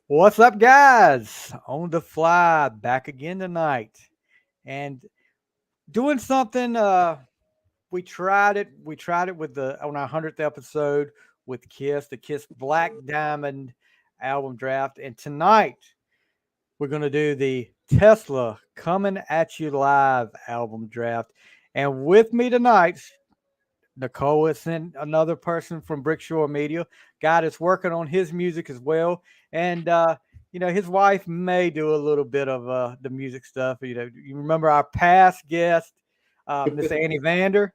What's up, guys? On the fly, back again tonight, and doing something. We tried it. We tried it with the on our 100th episode with Kiss, the Kiss Black Diamond album draft, and tonight we're gonna do the Tesla Coming at You Live album draft. And with me tonight, Nicole is another person from Brickshore Media, guy that's working on his music as well. And, his wife may do a little bit of the music stuff. You remember our past guest, Miss Annie Vander.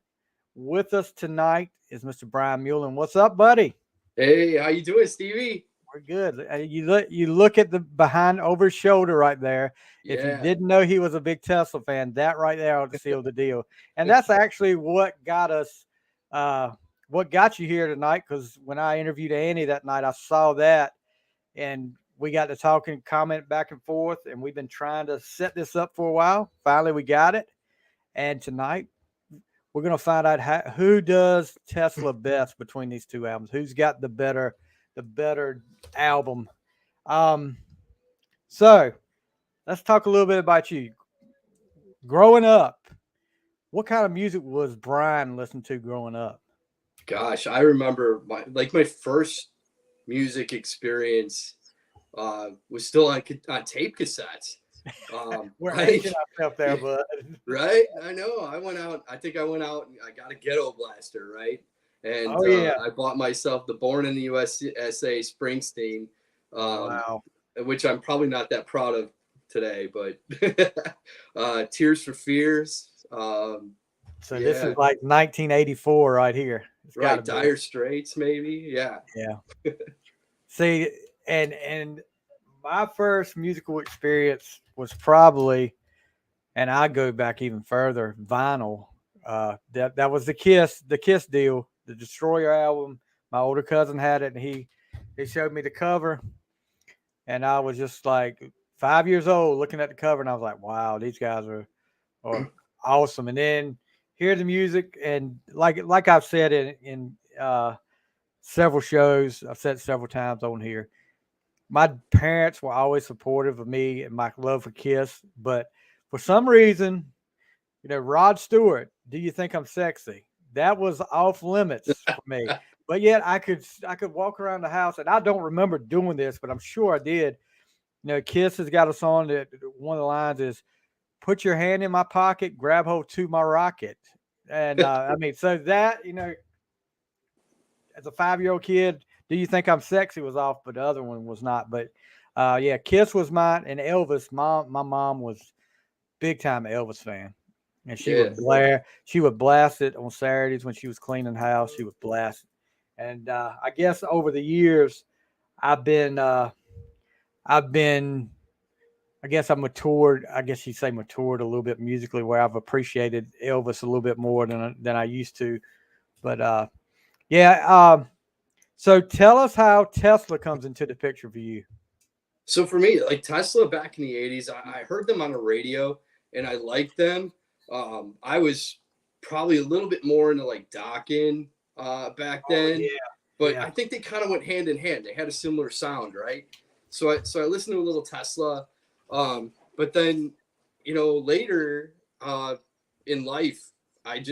With us tonight is Mr. Brian Meulen. What's up, buddy? Hey, how you doing, Stevie? We're good. You look at the behind over his shoulder right there. If you Yeah. didn't know he was a big Tesla fan, that right there would seal the deal. And that's actually what got us, what got you here tonight. Because when I interviewed Annie that night, I saw that, and we got to talking, comment back and forth, and we've been trying to set this up for a while. Finally, we got it, and tonight we're gonna find out who does Tesla best between these two albums. Who's got the better album. Um, so let's talk a little bit about you. Growing up, what kind of music was Brian listening to growing up? Gosh, I remember my first music experience was still on tape cassettes. We're aging Like ourselves there, but right? I know. I went out. I think I went out and I got a ghetto blaster, right? And oh yeah, I bought myself the Born in the USA Springsteen, um, wow. which I'm probably not that proud of today, but Tears for Fears. So this Yeah, is like 1984 right here. It's got to right. be. Dire Straits, maybe. Yeah. Yeah. See, and my first musical experience was probably, and I go back even further, vinyl. That was the Kiss deal, the Destroyer album. My older cousin had it, and he showed me the cover, and I was just like 5 years old looking at the cover, and I was like, wow, these guys are awesome. And then hear the music, and like I've said in several shows, I've said several times on here, my parents were always supportive of me and my love for Kiss, but for some reason, Rod Stewart, "Do You Think I'm Sexy?" That was off limits for me. But yet I could walk around the house, and I don't remember doing this, but I'm sure I did. Kiss has got a song that one of the lines is, "Put your hand in my pocket, grab hold to my rocket." And I mean, so that, as a 5-year-old kid, "Do You Think I'm Sexy?" was off, but the other one was not. But yeah, Kiss was mine, and Elvis. My mom was big time Elvis fan, and Yeah. she would blast it on Saturdays when she was cleaning the house. She would blast it, and I guess over the years, I've been I've been I guess I'm matured. I guess you'd say matured a little bit musically, where I've appreciated Elvis a little bit more than I used to. But yeah. So tell us how Tesla comes into the picture for you. So for me, like Tesla back in the 80s, I heard them on the radio and I liked them. I was probably a little bit more into like Dokken back Oh then, yeah, but yeah. I think they kind of went hand in hand. They had a similar sound, right? So I listened to a little Tesla, but then later in life, I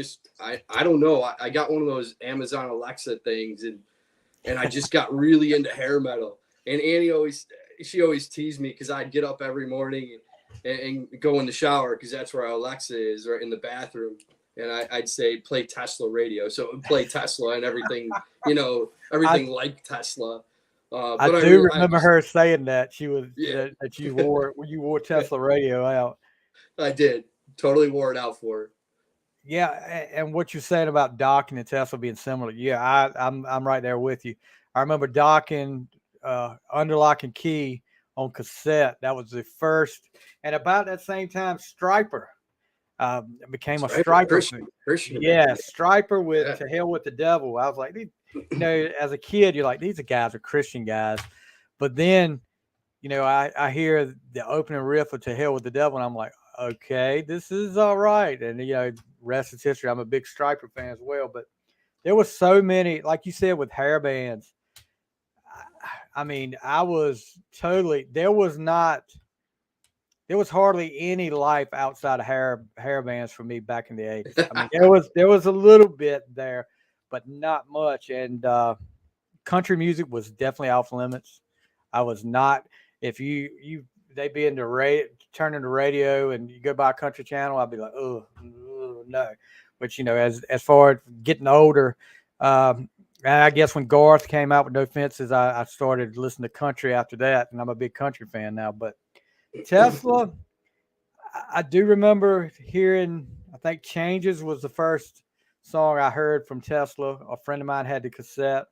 don't know. I got one of those Amazon Alexa things, and I just got really into hair metal. And Annie she always teased me because I'd get up every morning and go in the shower because that's where our Alexa is, right in the bathroom. And I'd say play Tesla radio, so it would play Tesla and everything, I everything like Tesla. I But do I remember just her saying that she was yeah, that you wore when you wore Tesla radio out. I did totally wore it out for her. Yeah, and what you're saying about docking and Tesla being similar, yeah, I'm right there with you. I remember docking Under Lock and Key on cassette. That was the first, and about that same time, Striper became a Striper Striper. Christian Yeah, band. Striper with Yeah. "To Hell with the Devil." I was like, as a kid, you're like, these are guys are Christian guys, but then I hear the opening riff of "To Hell with the Devil," and I'm like, okay, this is all right. And rest is history. I'm a big Striper fan as well, but there was so many, like you said, with hair bands. I mean, I was totally, there was hardly any life outside of hair bands for me back in the 80s. I mean, there was a little bit there, but not much. And country music was definitely off limits. I was not. If they be in the turning the radio and you go by a country channel, I'd be like, oh no. But as far as getting older, and I guess when Garth came out with No Fences, I started listening to country after that, and I'm a big country fan now. But Tesla, I do remember hearing. I think Changes was the first song I heard from Tesla. A friend of mine had the cassette,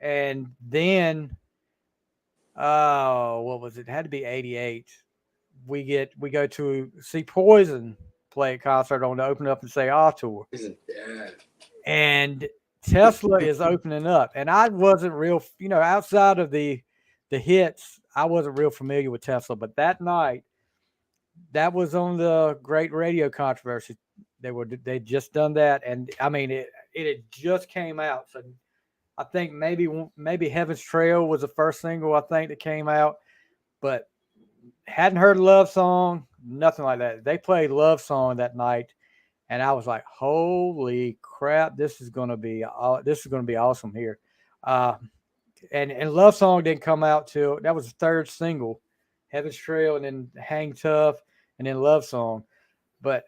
and then oh, what was it? It had to be '88. We go to see Poison play a concert on the Open Up and Say Ah tour, Isn't that? and Tesla is opening up, and I wasn't real, outside of the hits, I wasn't real familiar with Tesla, but that night, that was on the Great Radio Controversy. They just done that, and I mean it had just came out, so I think maybe Heaven's Trail was the first single I think that came out, but hadn't heard Love Song, nothing like that. They played Love Song that night, and I was like, "Holy crap! This is gonna be awesome here." Uh, and Love Song didn't come out till that was the third single, Heaven's Trail, and then Hang Tough, and then Love Song. But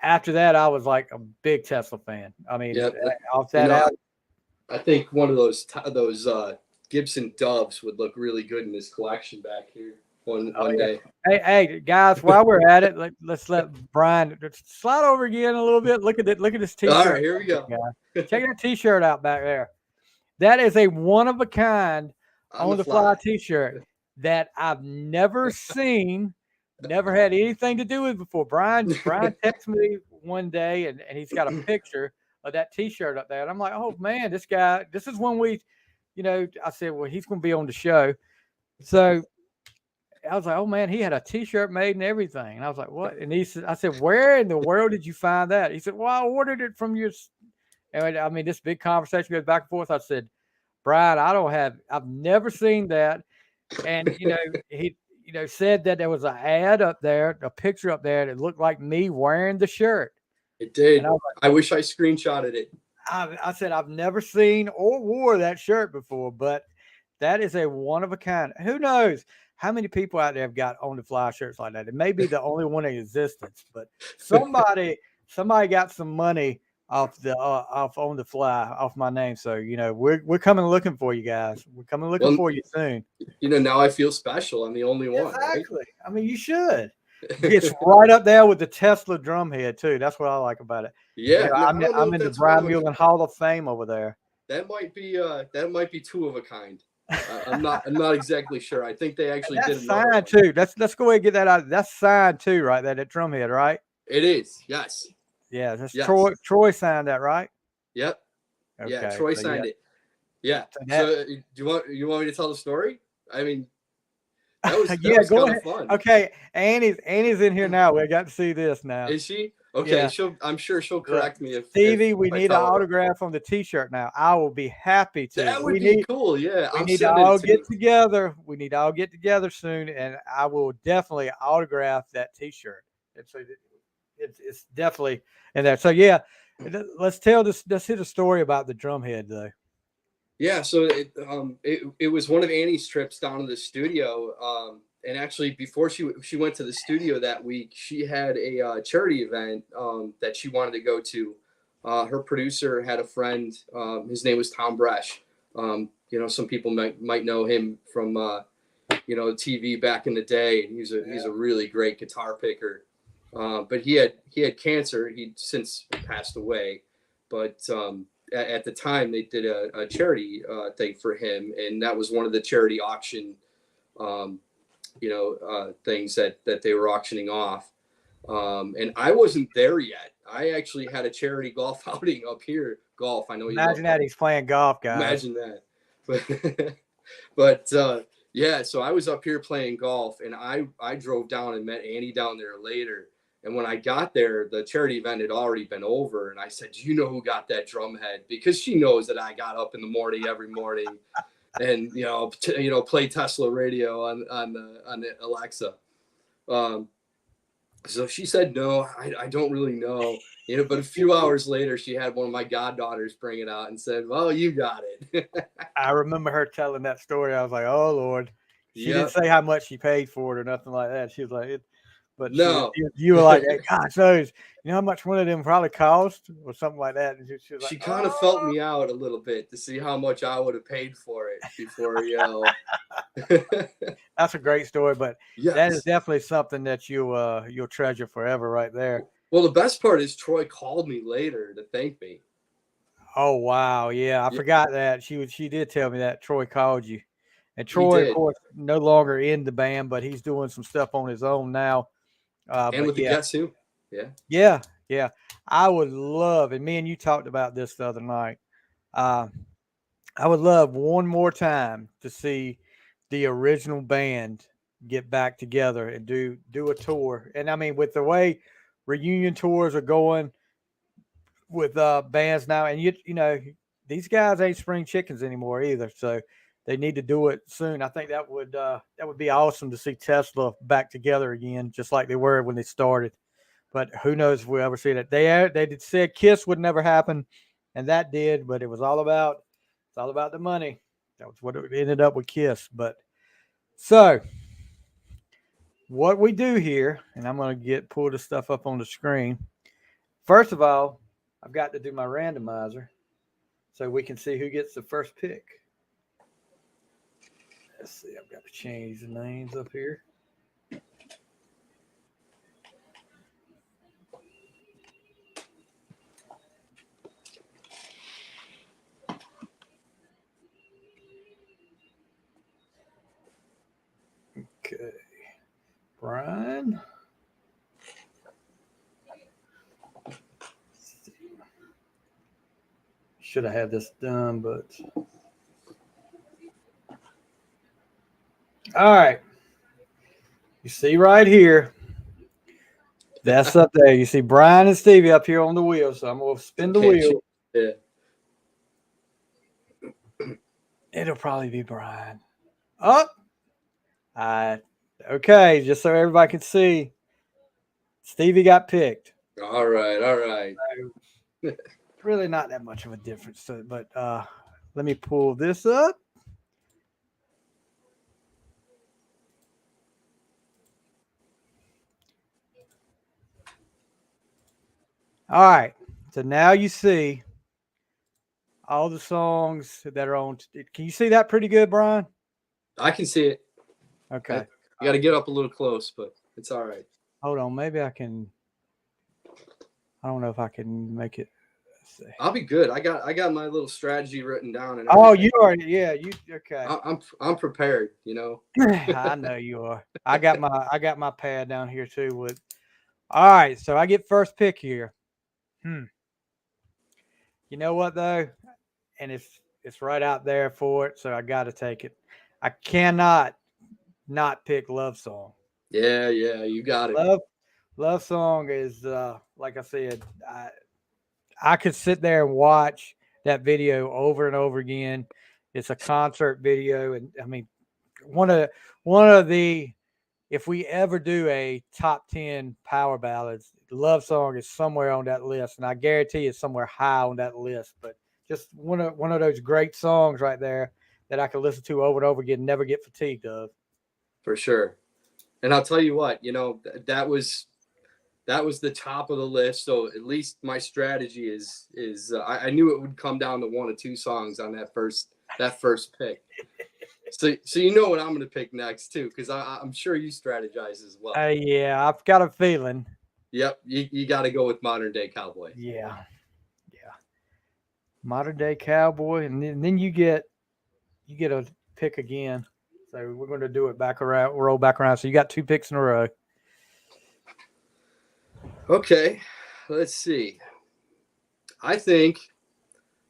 after that, I was like a big Tesla fan. I mean, Yeah. off that album. I think one of those Gibson Doves would look really good in this collection back here one day. Hey, guys, while we're at it, let's let Brian slide over again a little bit. Look at this T-shirt. All right, here we go. Check that T-shirt out back there. That is a one of a kind on the fly T-shirt that I've never seen, never had anything to do with before. Brian texted me one day, and he's got a picture of that T-shirt up there, and I'm like, oh man, this guy. This is when we, I said, well, he's going to be on the show, so I was like, oh man, he had a T-shirt made and everything, and I was like, what? And I said, where in the world did you find that? He said, well, I ordered it from your. And I mean, this big conversation goes back and forth. I said, Brian, I've never seen that. And, he, said that there was an ad up there, a picture up there that looked like me wearing the shirt. It did. I wish I screenshotted it. I said, I've never seen or wore that shirt before, but that is a one of a kind. Who knows how many people out there have got on the fly shirts like that? It may be the only one in existence, but somebody got some money off on the fly off my name. So we're coming looking for you guys. We're coming looking for you soon. Now I feel special. I'm the only one. Exactly. Right? I mean, you should. It's right up there with the Tesla drum head too. That's what I like about it. Yeah, I'm in the Brian Meulen Hall of Fame over there. That might be two of a kind. I'm not exactly sure. I think they actually did signed too. Let's go ahead and get that out. That's signed too, right? That drum head, right? It is. Yes. Yeah, that's yes. Troy signed that, right? Yep. Okay. Yeah, Troy signed it. Yeah. So do you want me to tell the story? I mean, that was go ahead. Fun. Okay, Annie's in here now. We got to see this now. Is she? Okay, yeah. I'm sure she'll correct me if Stevie. We need an autograph on the T-shirt now. I will be happy to. That would be cool. Yeah, we need to all get together. We need to all get together soon, and I will definitely autograph that T-shirt. It's definitely in there. So yeah, let's tell this. Let's hit a story about the drum head though. Yeah, so it was one of Annie's trips down to the studio. And actually, before she went to the studio that week, she had a charity event that she wanted to go to. Her producer had a friend. His name was Tom Bresch. Some people might know him from TV back in the day. He's a really great guitar picker. But he had cancer. He'd since passed away. But at the time, they did a charity thing for him, and that was one of the charity auction. Things that they were auctioning off. And I wasn't there yet. I actually had a charity golf outing up here. Golf. I know. Imagine that he's playing golf, guys. Imagine that. But yeah, so I was up here playing golf, and I drove down and met Annie down there later. And when I got there, the charity event had already been over. And I said, do you know who got that drum head? Because she knows that I got up in the morning every morning. and play Tesla radio on the Alexa. So she said, no, I don't really know. But a few hours later, she had one of my goddaughters bring it out and said, well, you got it. I remember her telling that story. I was like, oh, Lord. She didn't say how much she paid for it or nothing like that. She was like, but no. you were like, hey, gosh knows, you know how much one of them probably cost or something like that. And she was like, she kind of felt me out a little bit to see how much I would have paid for it before, That's a great story, but yes. That is definitely something that you'll treasure forever right there. Well, the best part is Troy called me later to thank me. Oh wow, yeah, I forgot that she did tell me that Troy called you, and Troy, of course, no longer in the band, but he's doing some stuff on his own now. And with the Guess Who, yeah, I would love, and me and you talked about this the other night. I would love one more time to see the original band get back together and do a tour. And I mean, with the way reunion tours are going with bands now, and you know these guys ain't spring chickens anymore either, so they need to do it soon. I think that would be awesome to see Tesla back together again, just like they were when they started. But who knows if we'll ever see that? They said Kiss would never happen, and that did, but it's all about the money. That was what it ended up with Kiss. But so what we do here, and I'm going to pull the stuff up on the screen. First of all, I've got to do my randomizer so we can see who gets the first pick. Let's see, I've got to change the names up here. Okay. Brian. Should have had this done, but all right. You see right here. That's up there. You see Brian and Stevie up here on the wheel. So I'm going to spin the wheel. Yeah. It'll probably be Brian. Oh. Okay, just so everybody can see. Stevie got picked. All right. Really not that much of a difference, but let me pull this up. All right, so now you see all the songs that are on. Can you see that pretty good, Brian? I can see it. Okay. You got to get up a little close, but it's all right. Hold on, maybe I can. I don't know if I can make it. I'll be good. I got my little strategy written down. And you are, yeah. You okay? I'm prepared. I know you are. I got my pad down here too. With all right, so I get first pick here. You know what though, and it's right out there for it, so I got to take it. I cannot not pick Love Song. Yeah, you got it. Love Song is like I said, I could sit there and watch that video over and over again. It's a concert video, and I mean, one of the if we ever do a top 10 power ballads, Love Song is somewhere on that list, and I guarantee it's somewhere high on that list. But just one of those great songs right there that I can listen to over and over again, and never get fatigued of. For sure. And I'll tell you what, that was the top of the list. So at least my strategy is I knew it would come down to one or two songs on that first pick. So you know what I'm going to pick next too, because I'm sure you strategize as well. Yeah, I've got a feeling. Yep, you got to go with Modern Day Cowboy. Yeah. Modern Day Cowboy, and then you get a pick again. So we're going to do it roll back around. So you got two picks in a row. Okay, let's see. I think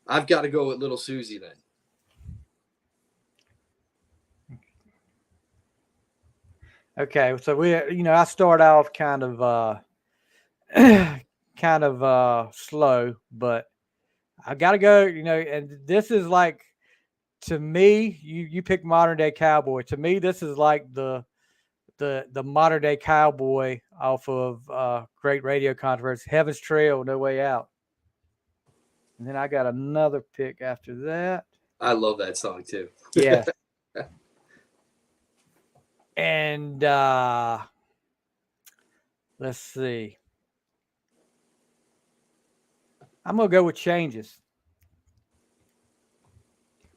I've got to go with Little Susie then. Okay, so I start off kind of slow, but I got to go, and this is like to me, you pick modern day cowboy. To me, this is like the modern day cowboy off of Great Radio Controversy, Heaven's Trail, No Way Out. And then I got another pick after that. I love that song too. Yes. And let's see. I'm gonna go with Changes.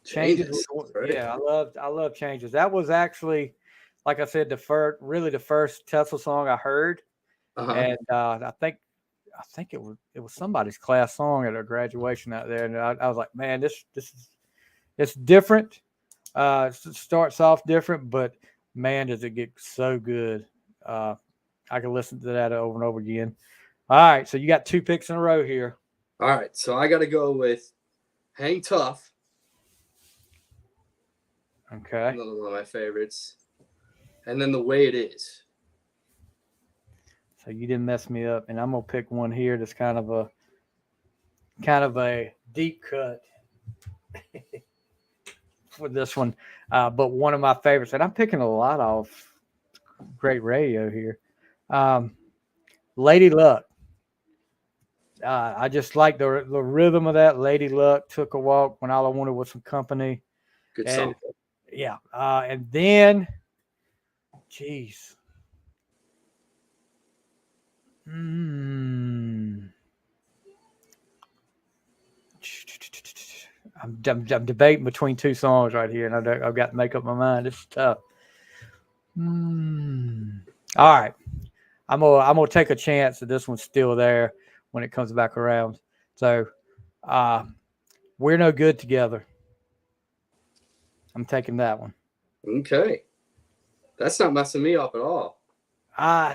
Changes. Right? Yeah, I love Changes. That was actually, like I said, the first Tesla song I heard, and I think it was somebody's class song at a graduation out there, and I was like, man, this is it's different. It starts off different, but man, does it get so good. I can listen to that over and over again. All right, so you got 2 picks in a row here. All right, so I got to go with Hang Tough. Okay. Another one of my favorites. And then The Way It Is. So you didn't mess me up, and I'm gonna pick one here that's kind of a deep cut for this one, but one of my favorites, and I'm picking a lot off Great Radio here. Lady Luck. I just like the rhythm of that. Lady Luck, Took a Walk, When All I Wanted Was Some Company. Good song. Yeah. And then, geez. I'm debating between 2 songs right here, and I've got to make up my mind. It's tough. All right. I'm gonna take a chance that this one's still there when it comes back around. So, We're No Good Together. I'm taking that one. Okay. That's not messing me up at all. All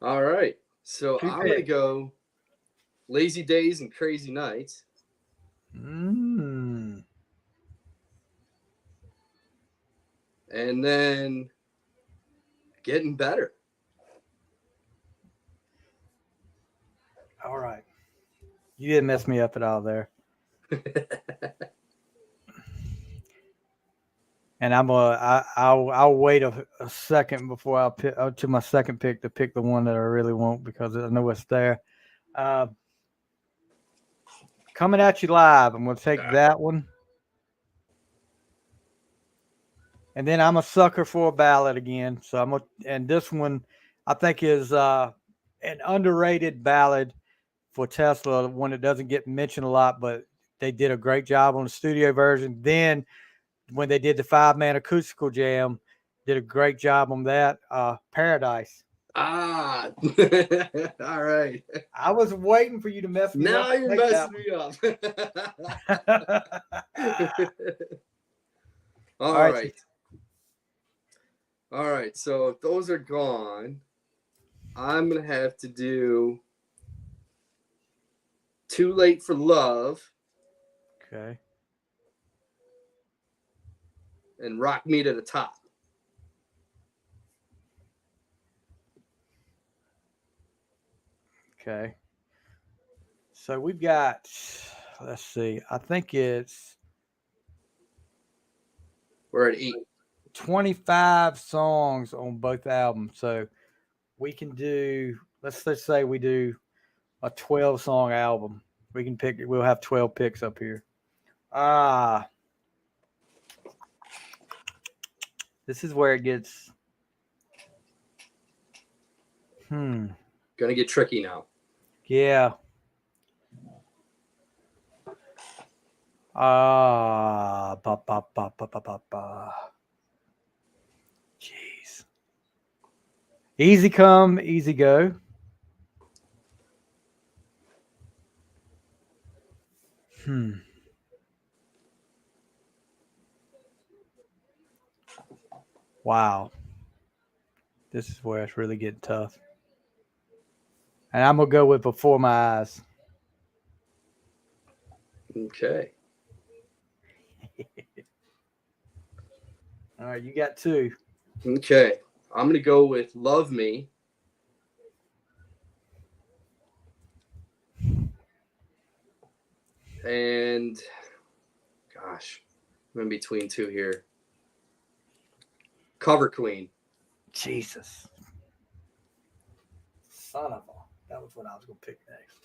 right. So I'm going to go Lazy Days and Crazy Nights. And then Getting Better. All right. You didn't mess me up at all there. And I'll wait a second before I'll pick to my second pick to pick the one that I really want because I know it's there. Comin Atcha Live. I'm going to take that one. And then I'm a sucker for a ballad again. So and this one I think is an underrated ballad for Tesla, one that doesn't get mentioned a lot, but they did a great job on the studio version. Then when they did the 5-man acoustical jam, did a great job on that. Paradise. All right. I was waiting for you to mess me up. Now you're messing me up. All right. All right. So if those are gone, I'm going to have to do Too Late for Love. Okay. And Rock Me to the Top. Okay. So we've got, let's see, I think we're at 25 songs on both albums. So we can do, let's say we do a 12-song album. We can pick, we'll have 12 picks up here. This is where it gets, Gonna get tricky now. Yeah. Jeez. Easy come, easy go. Wow. This is where it's really getting tough. And I'm going to go with Before My Eyes. Okay. All right, you got 2. Okay. I'm going to go with Love Me. And gosh, I'm in between two here. Cover Queen. Jesus. Son of a. That was what I was going to pick next.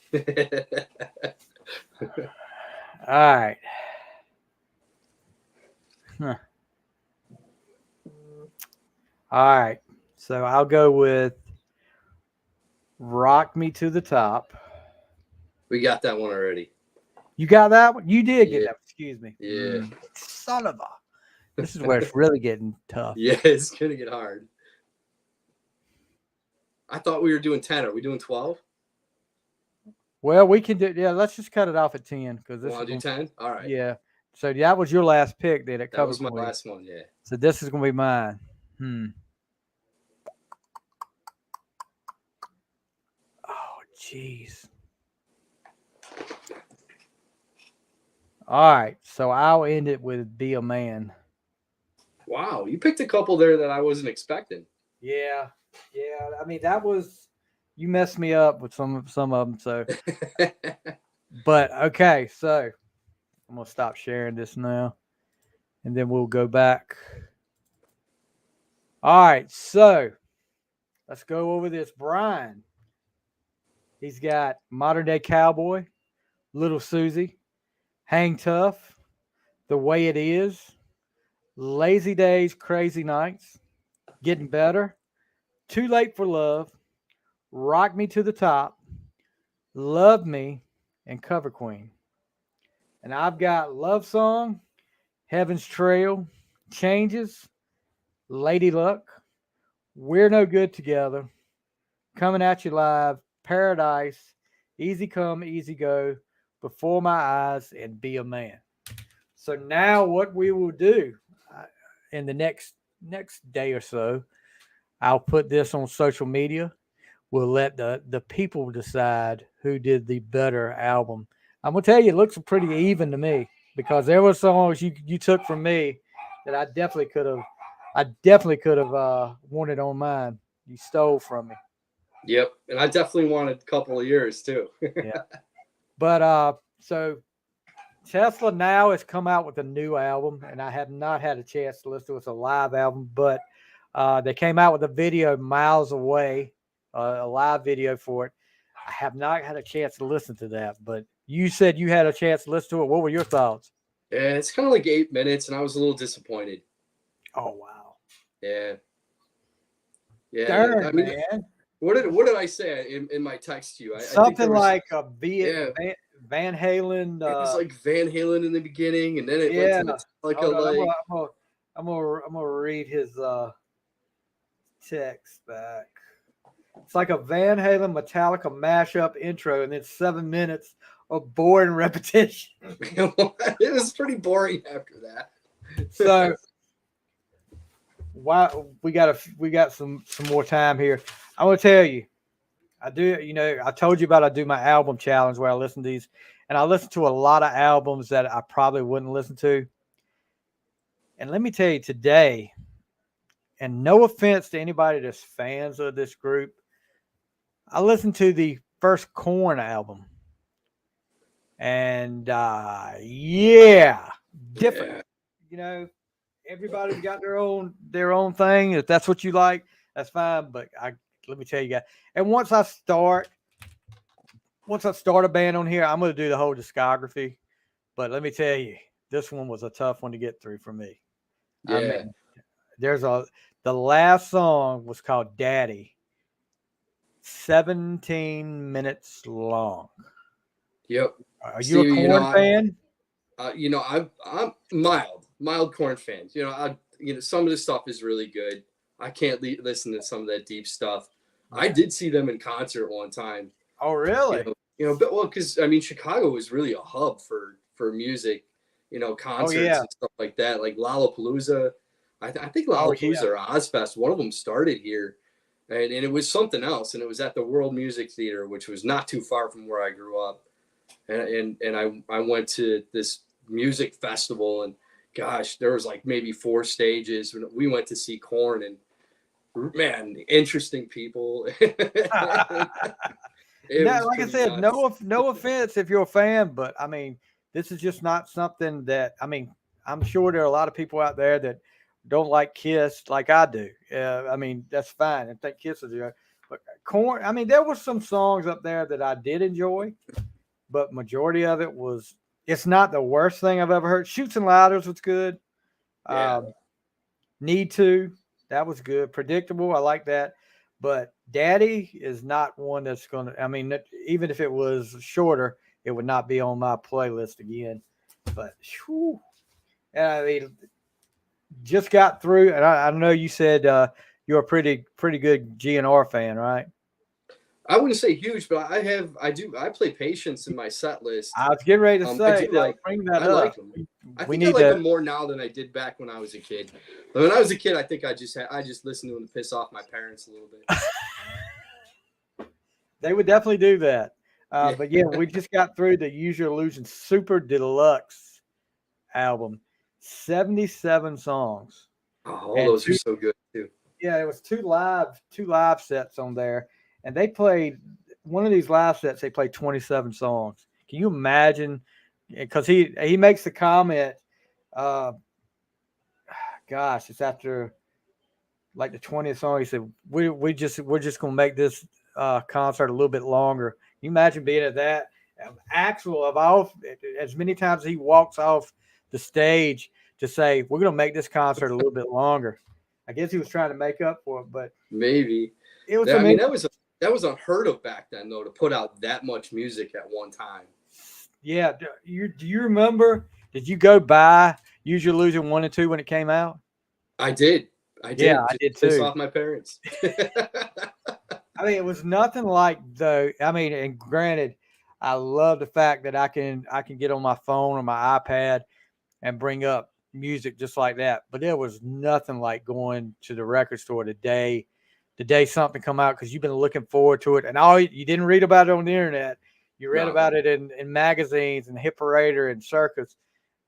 All right. Huh. All right. So I'll go with Rock Me to the Top. We got that one already. You got that one? You did get Yeah. that. Excuse me. Yeah. Son of a. This is where it's really getting tough. Yeah, it's going to get hard. I thought we were doing 10. Are we doing 12? Well, we can do. Yeah, let's just cut it off at 10 because this Want to do 10? All right. Yeah. So that was your last pick. Then at That Cover was my Queen. last one. Yeah. So this is going to be mine. Oh, jeez. All right. So I'll end it with Be a Man. Wow. You picked a couple there that I wasn't expecting. Yeah. Yeah. I mean, that was, you messed me up with some of them. So, but okay. So I'm going to stop sharing this now and then we'll go back. All right. So let's go over this. Brian. He's got Modern Day Cowboy, Little Susie, Hang Tough, The Way It Is, Lazy Days, Crazy Nights, Getting Better, Too Late for Love, Rock Me to the Top, Love Me, and Cover Queen. And I've got Love Song, Heaven's Trail, Changes, Lady Luck, We're No Good Together, Coming At You Live, Paradise, Easy Come, Easy Go, Before My Eyes, and Be a Man. So now what we will do in the next day or so, I'll put this on social media. We'll let the people decide who did the better album. I'm gonna tell you, it looks pretty even to me because there were songs you took from me that I definitely could have wanted on mine. You stole from me. Yep. And I definitely wanted a couple of yours too. Yeah. But so Tesla now has come out with a new album, and I have not had a chance to listen to it. It's a live album, but they came out with a video Miles Away, a live video for it. I have not had a chance to listen to that, but you said you had a chance to listen to it. What were your thoughts? Yeah, it's kind of like 8 minutes, and I was a little disappointed. Oh, wow. Yeah. Yeah. Darn, I mean, man. what did I say in my text to you? Something like a yeah. Van Halen. It was like Van Halen in the beginning, and then it went to Metallica. I'm gonna read his text back. It's like a Van Halen Metallica mashup intro, and then 7 minutes of boring repetition. It was pretty boring after that. So, why we got some more time here. I want to tell you, I do. I told you about I do my album challenge where I listen to these, and I listen to a lot of albums that I probably wouldn't listen to. And let me tell you today, and no offense to anybody that's fans of this group, I listened to the first Korn album, and different. Yeah. Everybody's got their own thing. If that's what you like, that's fine. But let me tell you guys. And once I start a band on here, I'm going to do the whole discography. But let me tell you, this one was a tough one to get through for me. Yeah. I mean, the last song was called Daddy. 17 minutes long. Yep. Are you a Korn fan? I'm mild Korn fan. Some of this stuff is really good. I can't listen to some of that deep stuff. I did see them in concert one time. Oh, really? Because Chicago was really a hub for music. Concerts and stuff like that, like Lollapalooza. I think Lollapalooza or Ozfest, one of them started here, and it was something else, and it was at the World Music Theater, which was not too far from where I grew up, and I went to this music festival, and gosh, there was like maybe 4 stages. We went to see Korn, and man, interesting people. Like I said, no offense if you're a fan, but I mean, this is just not something that, I mean, I'm sure there are a lot of people out there that don't like Kiss like I do. I mean, that's fine. I think Kiss is good. But Corn, I mean, there were some songs up there that I did enjoy, but majority of it was, it's not the worst thing I've ever heard. Shoots and Ladders was good. Yeah. Need to, that was good. Predictable, I like that. But Daddy is not one that's going to, I mean, even if it was shorter, it would not be on my playlist again. But, whew, I mean, just got through, and I know you said you're a pretty good GNR fan, right? I wouldn't say huge, but I play Patience in my set list. I was getting ready to I say, do like, bring that I up. like them. I We think I need like to. them more now than I did back when I was a kid. But when I was a kid, I think I just listened to them to piss off my parents a little bit. They would definitely do that. Yeah. But yeah, we just got through the Use Your Illusion Super Deluxe album, 77 songs. Oh, all And those are so good too. yeah, it was two live sets on there, and they played one of these live sets. They played 27 songs. Can you imagine? Because he makes the comment, uh, gosh, it's after like the 20th song. He said, we're just gonna make this concert a little bit longer. Can you imagine being at that? Axel of all, as many times as he walks off the stage to say, we're gonna make this concert a little bit longer. I guess he was trying to make up for it, but Maybe. it was I mean, amazing. that was unheard of back then, though, to put out that much music at one time. Yeah, do you remember? Did you go buy Use Your Illusion 1 and 2 when it came out? I did. Yeah, I Just did piss too. off my parents. I mean, it was nothing like the. I mean, and granted, I love the fact that I can get on my phone or my iPad and bring up music just like that. But there was nothing like going to the record store the day something come out because you've been looking forward to it, and all you didn't read about it on the internet. You read No. about it in magazines and Hit Parader and Circus,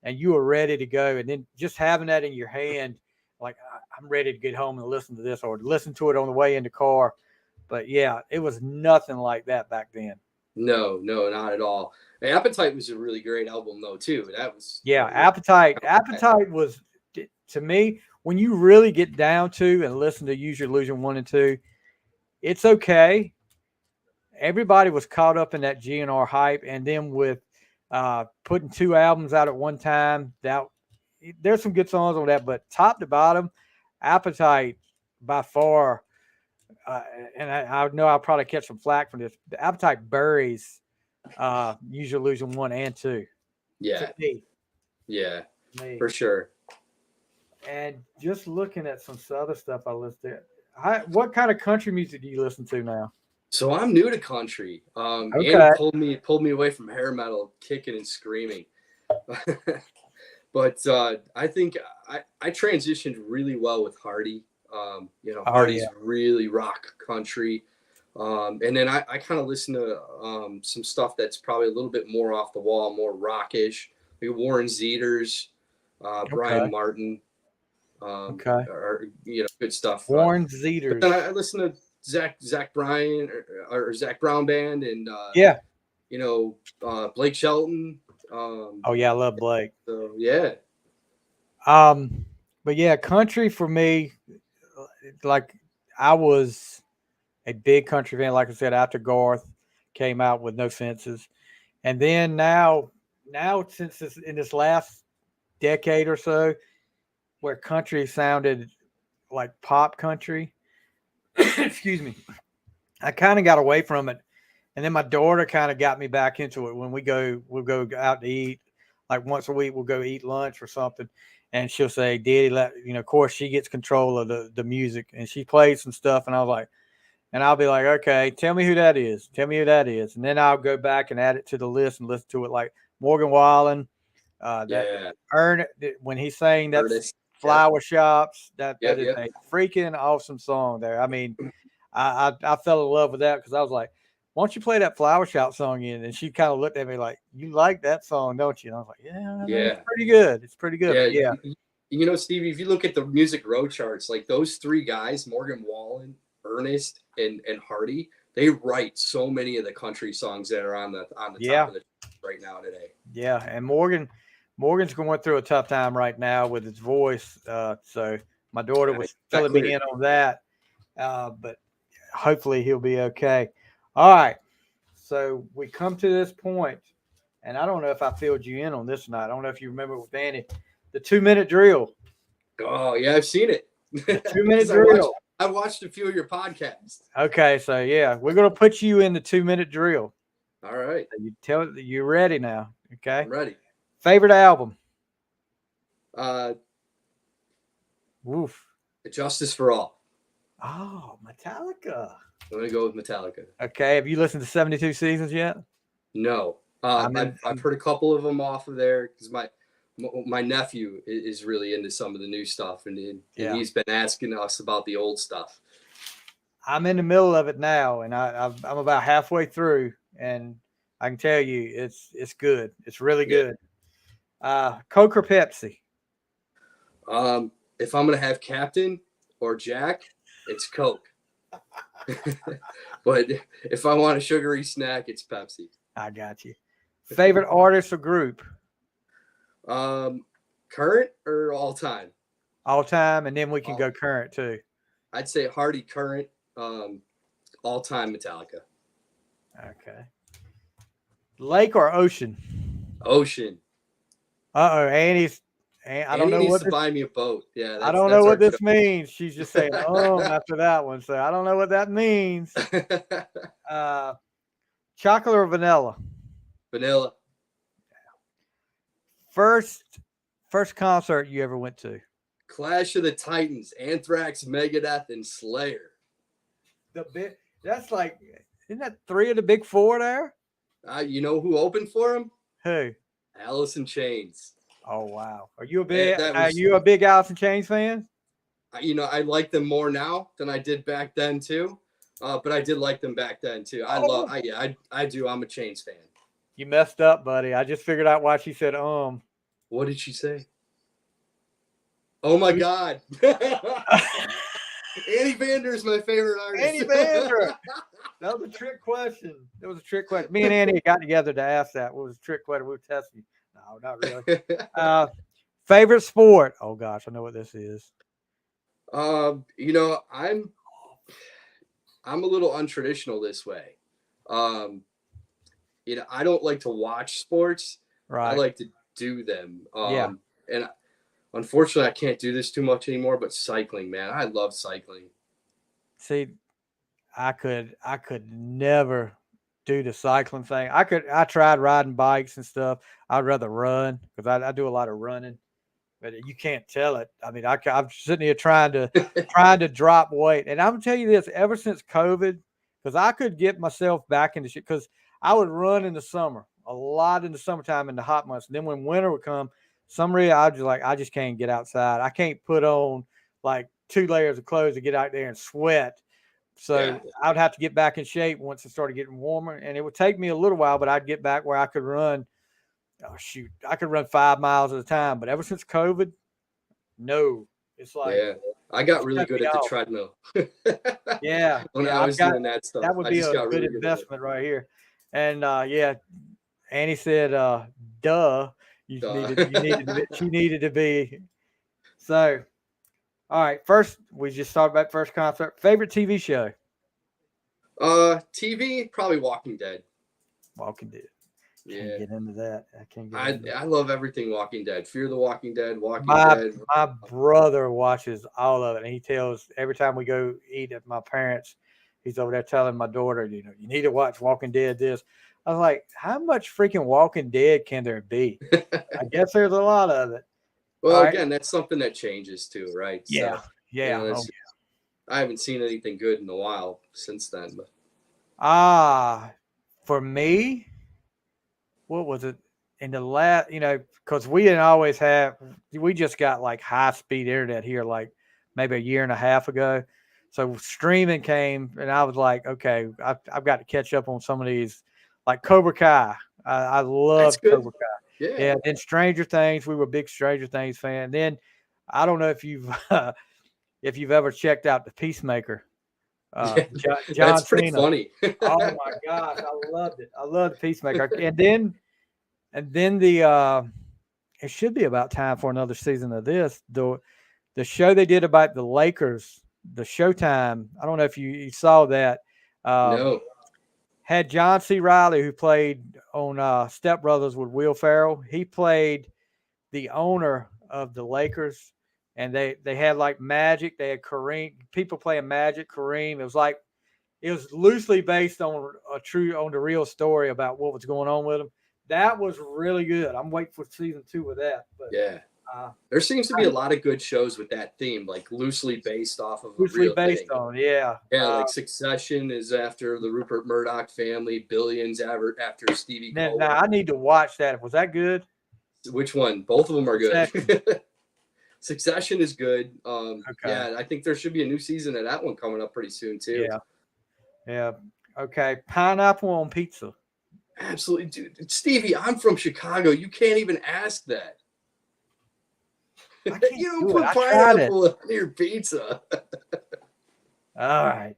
and you were ready to go. And then just having that in your hand, like I'm ready to get home and listen to this or listen to it on the way in the car. But yeah, it was nothing like that back then. No, not at all. Appetite was a really great album, though, too. That was, Yeah, Appetite was, to me, when you really get down to and listen to Use Your Illusion 1 and 2, it's okay. Everybody was caught up in that GNR hype, and then with putting two albums out at one time, that there's some good songs on that, but top to bottom, Appetite by far, uh, and I know I'll probably catch some flack from this. The Appetite buries Use Your Illusion 1 and 2. yeah, To me. yeah, Me. for sure. And just looking at some other stuff I listed, what kind of country music do you listen to now? So I'm new to country. Okay. Annie pulled me away from hair metal, kicking and screaming. But I think I transitioned really well with Hardy. Hardy's really rock country. And then I kind of listen to some stuff that's probably a little bit more off the wall, more rockish. Like Warren Zeders, Brian Martin. Or good stuff. Warren Zeders. But then I listen to Zach Bryan or Zach Brown Band and Blake Shelton. Oh yeah, I love Blake. So yeah. But yeah, country for me, like I was a big country fan, like I said, after Garth came out with No Senses. And then now since in this last decade or so, where country sounded like pop country, excuse me, I kind of got away from it. And then my daughter kind of got me back into it when we'll go out to eat. Like once a week, we'll go eat lunch or something. And she'll say, Daddy, of course, she gets control of the music. And she plays some stuff. And I'll be like, okay, tell me who that is. Tell me who that is. And then I'll go back and add it to the list and listen to it, like Morgan Wallen. When he's saying that's Flower Shops, that is a freaking awesome song there. I mean, I fell in love with that because I was like, why don't you play that Flower Shop song in? And she kind of looked at me like, you like that song, don't you? And I was like, yeah, it's pretty good. It's pretty good. Yeah. Stevie, if you look at the Music Row charts, like those three guys, Morgan Wallen, Ernest, and Hardy, they write so many of the country songs that are on the top of the right now today. Yeah, and Morgan's going through a tough time right now with his voice. So my daughter was Got filling me cleared. in on that. But hopefully he'll be okay. All right. So we come to this point, and I don't know if I filled you in on this or not. I don't know if you remember with Andy, the 2 minute drill. Oh yeah, I've seen it. The 2 minute 'Cause drill. I watched a few of your podcasts. Okay, so yeah, we're gonna put you in the 2 minute drill. All right, You tell you're ready now. Okay. I'm ready. Favorite album? Uh, Woof. Justice for All. Oh, Metallica. I'm gonna go with Metallica. Okay. Have you listened to 72 Seasons yet? No, I've heard a couple of them off of there because my nephew is really into some of the new stuff, and he's been asking us about the old stuff. I'm in the middle of it now, and I'm about halfway through, and I can tell you it's good. It's really good. Coke or Pepsi? If I'm gonna have Captain or Jack, it's Coke. But if I want a sugary snack, it's Pepsi. I got you. Favorite artist or group? Current or all time? All time, and then we can go current too. I'd say Hardy current, all time Metallica. Okay. Lake or ocean? Ocean. I don't know needs what to this, buy me a boat. Yeah, I don't know what this joke. means. She's just saying after that one, so I don't know what that means. Chocolate or vanilla? Vanilla. First concert you ever went to? Clash of the Titans, Anthrax, Megadeth, and Slayer. That's like, isn't that three of the big four there? You know who opened for him? Who? Alice in Chains. Oh wow! Are you a big Alice in Chains fan? I like them more now than I did back then too. But I did like them back then too. I do. I'm a Chains fan. You messed up, buddy. I just figured out why she said What did she say? Oh my God. Annie Vander is my favorite artist. Annie Vander. That was a trick question. Me and Annie got together to ask that. What was a trick question? We were testing. No, not really. Favorite sport? Oh gosh, I know what this is. I'm a little untraditional this way. I don't like to watch sports. Right. I like to do them. And unfortunately, I can't do this too much anymore. But cycling, man, I love cycling. See, I could never do the cycling thing. I tried riding bikes and stuff. I'd rather run because I do a lot of running. But you can't tell it. I mean, I'm sitting here trying to drop weight, and I'm gonna tell you this: ever since COVID, because I could get myself back into shit. Because I would run in the summer, a lot in the summertime in the hot months. And then when winter would come, some reason I just can't get outside. I can't put on like 2 layers of clothes to get out there and sweat. So I would have to get back in shape once it started getting warmer, and it would take me a little while, but I'd get back where I could run. Oh shoot, I could run 5 miles at a time. But ever since COVID, no, it's like I got really good at the treadmill. Yeah, when I was doing that stuff, that would be a good investment right here. And Annie said, "Duh, she needed to be." So, all right, first we just talked about first concert. Favorite TV show? TV, probably Walking Dead. Walking Dead. Can't get into that. I love everything Walking Dead. Fear the Walking Dead, Dead. My brother watches all of it, and he tells every time we go eat at my parents', he's over there telling my daughter, you need to watch Walking Dead. This, I was like, how much freaking Walking Dead can there be? I guess there's a lot of it. Well, again, that's something that changes too, right? Yeah, so, yeah. I haven't seen anything good in a while since then. But for me, what was it in the last? Because we didn't always have. We just got like high-speed internet here, like maybe a year and a half ago. So streaming came, and I was like, okay, I've got to catch up on some of these, like Cobra Kai. I love Cobra Kai. Yeah. Then Stranger Things, we were big Stranger Things fan. Then I don't know if you've ever checked out The Peacemaker. John That's pretty Cena. funny. Oh my gosh, I loved it. I loved Peacemaker. And then and then it should be about time for another season of this. The show they did about the Lakers, the Showtime. I don't know if you saw that. Um, No. had John C. Riley, who played on Step Brothers with Will Ferrell. He played the owner of the Lakers, and they had like Magic. They had Kareem. People playing Magic, Kareem. It was loosely based on the real story about what was going on with him. That was really good. I'm waiting for season 2 of that. But Yeah. There seems to be a lot of good shows with that theme, like loosely based off of a loosely real based thing. on, yeah. Yeah, like Succession is after the Rupert Murdoch family. Billions after Stevie Now, Cohen. I need to watch that. Was that good? Which one? Both of them are good. Succession. Succession is good. Okay. Yeah, I think there should be a new season of that one coming up pretty soon too. Yeah. Okay. Pineapple on pizza. Absolutely, dude. Stevie, I'm from Chicago. You can't even ask that. You don't put pineapple on your pizza. All right.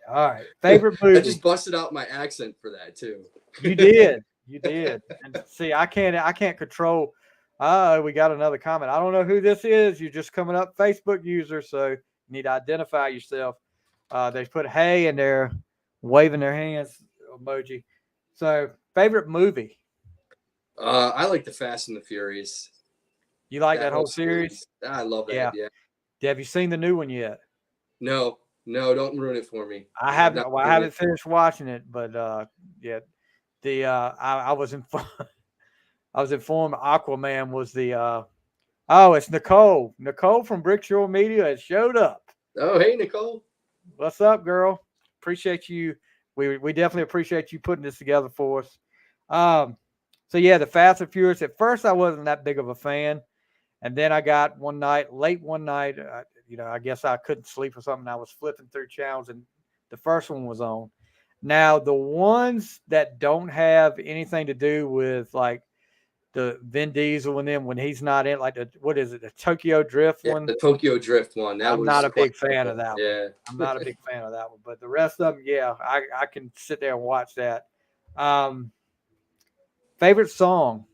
Favorite movie? I just busted out my accent for that too. You did. And see, I can't control. We got another comment. I don't know who this is. You're just coming up Facebook user, so you need to identify yourself. They put hey in there, waving their hands emoji. So, favorite movie? I like the Fast and the Furious. You like that whole series? I love that. Yeah. Have you seen the new one yet? No, don't ruin it for me. I haven't. Well, I haven't finished watching it, but yeah. I was informed. I was informed Aquaman was the. It's Nicole. Nicole from Brickshore Media has showed up. Oh, hey Nicole. What's up, girl? Appreciate you. We definitely appreciate you putting this together for us. So yeah, the Fast and Furious. At first, I wasn't that big of a fan, and then I got late one night. I guess I couldn't sleep or something. I was flipping through channels, and the first one was on. Now, the ones that don't have anything to do with like the Vin Diesel and them when he's not in, like what is it, the Tokyo Drift one? The Tokyo Drift one. I'm not a big fan of that one. Yeah. I'm not a big fan of that one. But the rest of them, yeah, I can sit there and watch that. Favorite song?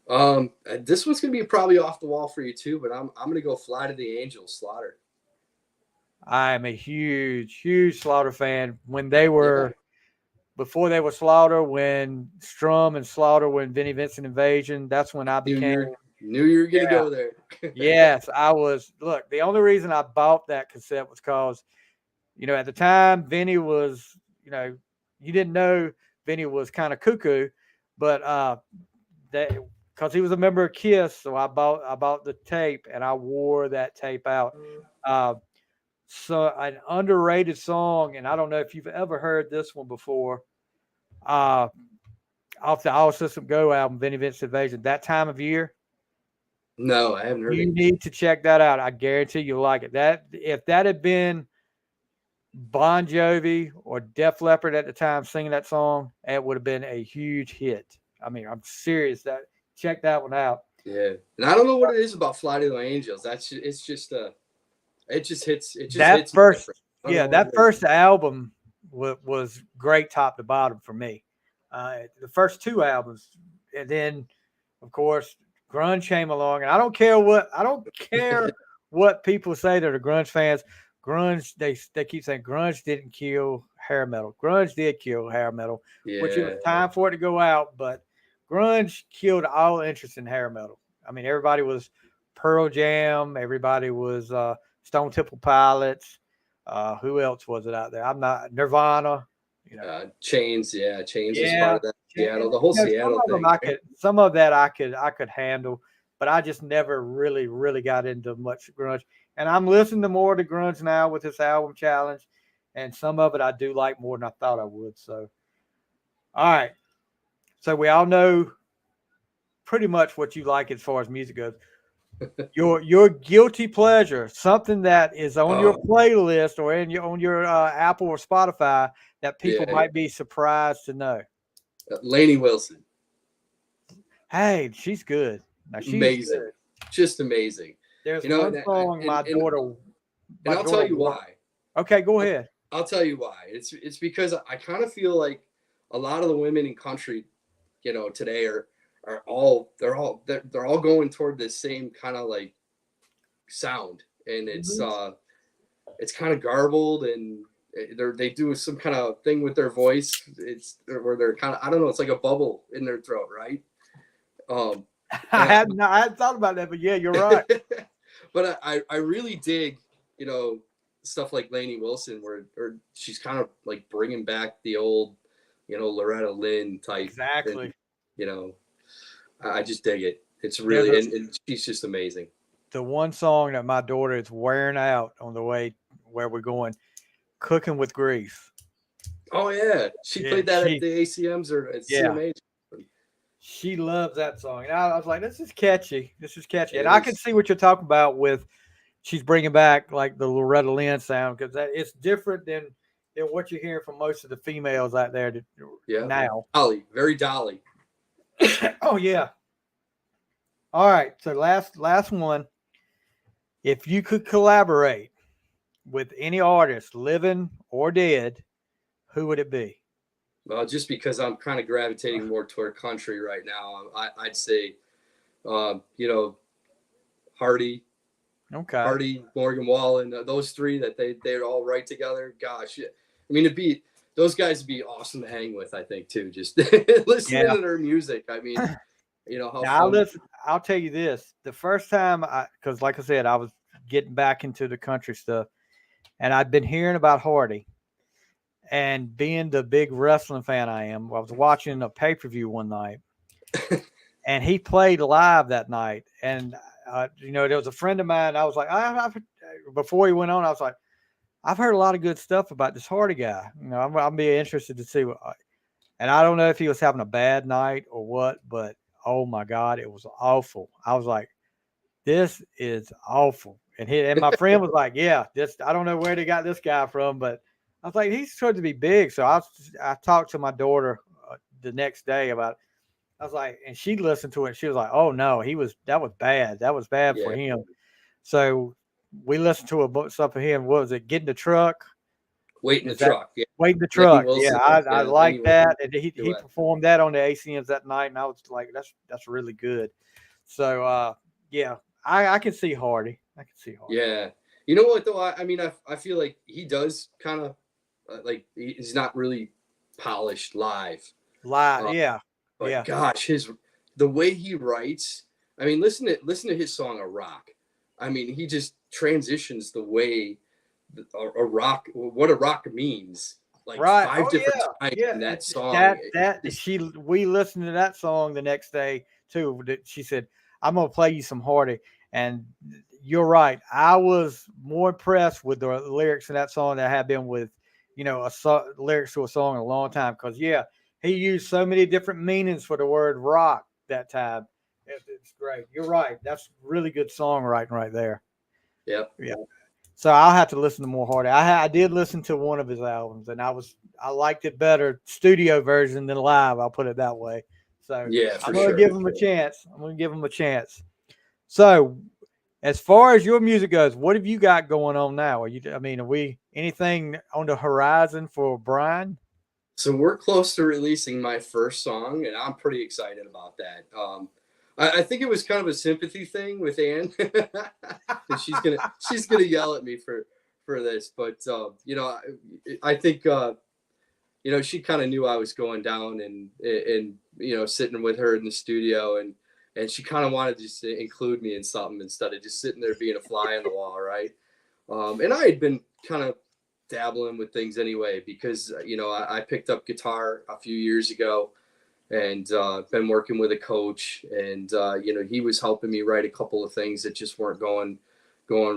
This one's gonna be probably off the wall for you too, but I'm gonna go "Fly to the Angels," Slaughter. I am a huge Slaughter fan. When they were, before they were Slaughter, when Strum and Slaughter were in Vinnie Vincent Invasion, that's when I became. Knew you were gonna go there. Yes, I was. Look, the only reason I bought that cassette was because, at the time Vinnie was, you didn't know Vinnie was kind of cuckoo, but because he was a member of Kiss, so I bought the tape and I wore that tape out. So an underrated song, and I don't know if you've ever heard this one before. Off the All System Go album, Vinnie Vincent Invasion, That Time of Year. No, I haven't heard it. You need to check that out. I guarantee you'll like it. If that had been Bon Jovi or Def Leppard at the time singing that song, it would have been a huge hit. I mean, I'm serious. Check that one out. Yeah, and I don't know what it is about "Fly to the Angels." It just hits. It just that hits first. Yeah, that first album was great, top to bottom for me. The first two albums, and then of course grunge came along, and I don't care what people say that are grunge fans. Grunge, they keep saying grunge didn't kill hair metal. Grunge did kill hair metal, which it was time for it to go out, but grunge killed all interest in hair metal. I mean, everybody was Pearl Jam, everybody was Stone Temple Pilots. Who else was it out there? I'm not Nirvana. Chains, Chains was part of that. Seattle, the whole Seattle thing. Some of that I could handle, but I just never really got into much grunge. And I'm listening to more to grunge now with this album challenge, and some of it I do like more than I thought I would. So, all right. So we all know pretty much what you like as far as music goes. Your guilty pleasure, something that is on your playlist or on your Apple or Spotify that people might be surprised to know. Lainey Wilson. Hey, she's good. Now, she's amazing, good. Just amazing. There's one song my daughter. And I'll tell you why. Okay, go ahead. I'll tell you why. It's because I kind of feel like a lot of the women in country, today are are all they're all going toward the same kind of like sound, and it's kind of garbled, and they do some kind of thing with their voice. It's where they're kind of, I don't know, it's like a bubble in their throat, right? Um, I and hadn't thought about that, but yeah, you're right. but I really dig, you know, stuff like Lainey Wilson, where or she's kind of like bringing back the old, you know, Loretta Lynn type, and Exactly. you know, I just dig it. It's There's really, and she's just amazing. the one song that my daughter is wearing out on the way where we're going, "Cooking with Grease." Oh yeah, she Yeah, played that at the ACMs or at yeah, CMH. she loves that song, and I was like, "This is catchy. This is catchy," It and I can is. see what you're talking about with she's bringing back like the Loretta Lynn sound because that it's different than what you're hearing from most of the females out there Yeah, now. Dolly, very Dolly. Oh yeah. All right. So last one. If you could collaborate with any artist, living or dead, who would it be? Well, just because I'm kind of gravitating more toward country right now, I'd say, you know, Hardy, Okay. Morgan Wallen, those three that they're all right together. Gosh, yeah. I mean, it'd be those guys would be awesome to hang with. I think too, just listening Yeah. to their music. I mean, you know how Now fun. I'll tell you this: the first time because like I said, I was getting back into the country stuff, and I'd been hearing about Hardy, and being the big wrestling fan I am, I was watching a pay per view one night, and he played live that night, and there was a friend of mine. I was like, before he went on, I was like, I've heard a lot of good stuff about this Hardy guy. I'm be interested to see what. And I don't know if he was having a bad night or what, but oh my God, it was awful. I was like, this is awful. And my friend was like, yeah, this I don't know where they got this guy from, but I was like, he's supposed to be big. So I talked to my daughter the next day about it. I was like, and she listened to it. And she was like, oh no, that was bad. That was bad for Yeah, him. So we listened to a book stuff of him. What was it? Get in the truck. wait in the Is that truck. Yeah, Wait in the Lainey truck? Yeah, Wilson. I Yeah, like Lainey Wilson that. And he duet. performed that on the ACMs that night, and I was like, that's really good. So yeah, I can see Hardy. I can see Hardy. Yeah, you know what though? I mean, I feel like he does kind of like he's not really polished live. Live, Uh, yeah, but yeah, gosh, his the way he writes. I mean, listen to his song "A Rock." I mean, he just transitions the way a rock, what a rock means, like right. five Oh different yeah, times yeah. in that song. That Just we listened to that song the next day too. She said, "I'm gonna play you some Hardy," and you're right. I was more impressed with the lyrics in that song than I have been with, lyrics to a song in a long time. Because yeah, he used so many different meanings for the word rock that time. It's great. You're right. That's really good songwriting right there. yeah, Yeah. So I'll have to listen to more Hardy. I did listen to one of his albums, and I liked it better studio version than live. I'll put it that way. So yeah, I'm for gonna sure. give him a chance. I'm gonna give him a chance. So as far as your music goes, what have you got going on now? Are we anything on the horizon for Brian? So we're close to releasing my first song, and I'm pretty excited about that. I think it was kind of a sympathy thing with Ann, and she's gonna yell at me for this, but you know, I think you know, she kind of knew I was going down, and you know, sitting with her in the studio, and she kind of wanted just to include me in something instead of just sitting there being a fly on the wall, right? And I had been kind of dabbling with things anyway because you know I picked up guitar a few years ago, and been working with a coach, and you know, he was helping me write a couple of things that just weren't going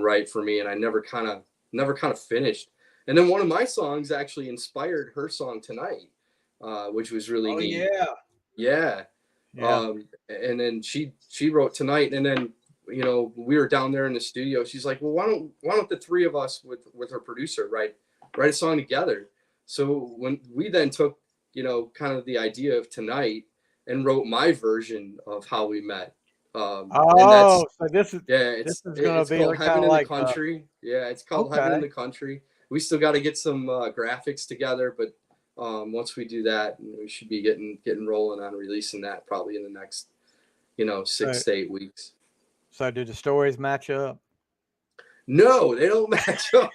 right for me, and I never kind of finished. And then one of my songs actually inspired her song tonight, which was really Oh neat. yeah, Yeah. yeah. And then she wrote tonight, and then you know, we were down there in the studio. She's like, well, why don't the three of us with her producer write a song together? So when we then took, you know, kind of the idea of tonight and wrote my version of how we met. And that's Oh, so yeah, this is gonna it's be called like kind Heaven of in the like Country. Yeah, it's called Heaven in okay. the Country. We still got to get some graphics together, but once we do that, we should be getting rolling on releasing that probably in the next 6 to 8 weeks. So do the stories match up? No, they don't match up.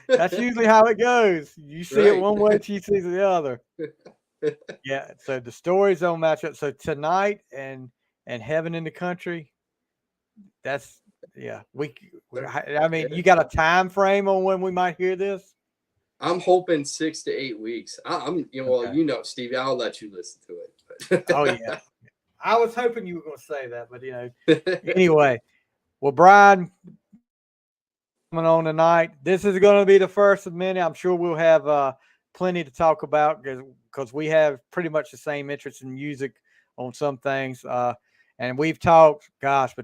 That's usually how it goes. You see it Right. one way, she sees it the other. Yeah. So the stories don't match up. So tonight and Heaven in the Country, that's I mean, you got a time frame on when we might hear this? I'm hoping 6 to 8 weeks. Well, Okay. Stevie, I'll let you listen to it. Oh yeah. I was hoping you were going to say that, but anyway. Well, Brian, coming on tonight. This is going to be the first of many. I'm sure we'll have plenty to talk about because we have pretty much the same interest in music on some things. And we've talked, gosh,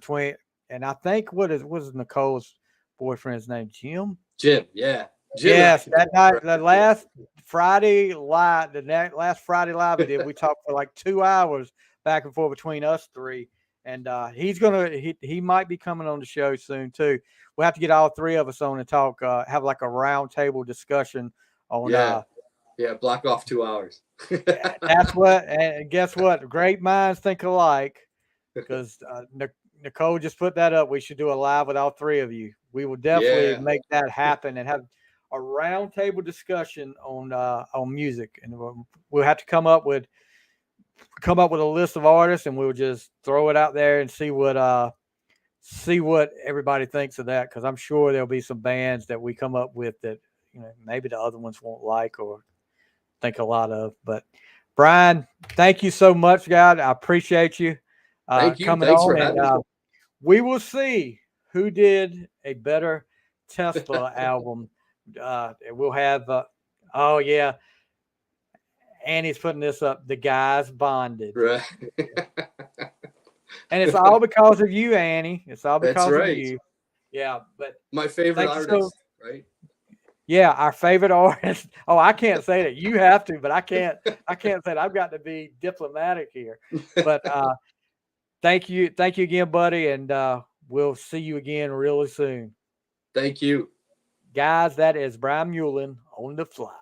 and I think what is Nicole's boyfriend's name? Jim? Jim, yeah. Jim. Yes, that night, the last Friday live we did, we talked for like 2 hours back and forth between us three. And he might be coming on the show soon too. We'll have to get all three of us on and talk, have like a round table discussion on. Yeah, block off 2 hours. That's what, and guess what? Great minds think alike. Because Nicole just put that up. We should do a live with all three of you. We will definitely make that happen and have a round table discussion on music. And we'll have to come up with a list of artists, and we'll just throw it out there and see what everybody thinks of that. Because I'm sure there'll be some bands that we come up with that maybe the other ones won't like or think a lot of. But Brian, thank you so much, God. I appreciate you. Thank you. Coming Thanks on, for having me. We will see who did a better Tesla album. We'll have. Oh yeah, Annie's putting this up. The Guys Bonded. Right. And it's all because of you, Annie. It's all because That's right. of you. Yeah, but my favorite artist, right? Yeah, our favorite artist. Oh, I can't say that. You have to, but I can't say that. I've got to be diplomatic here. But thank you again, buddy, and we'll see you again really soon. Thank you. Guys, that is Brian Meulen on the fly.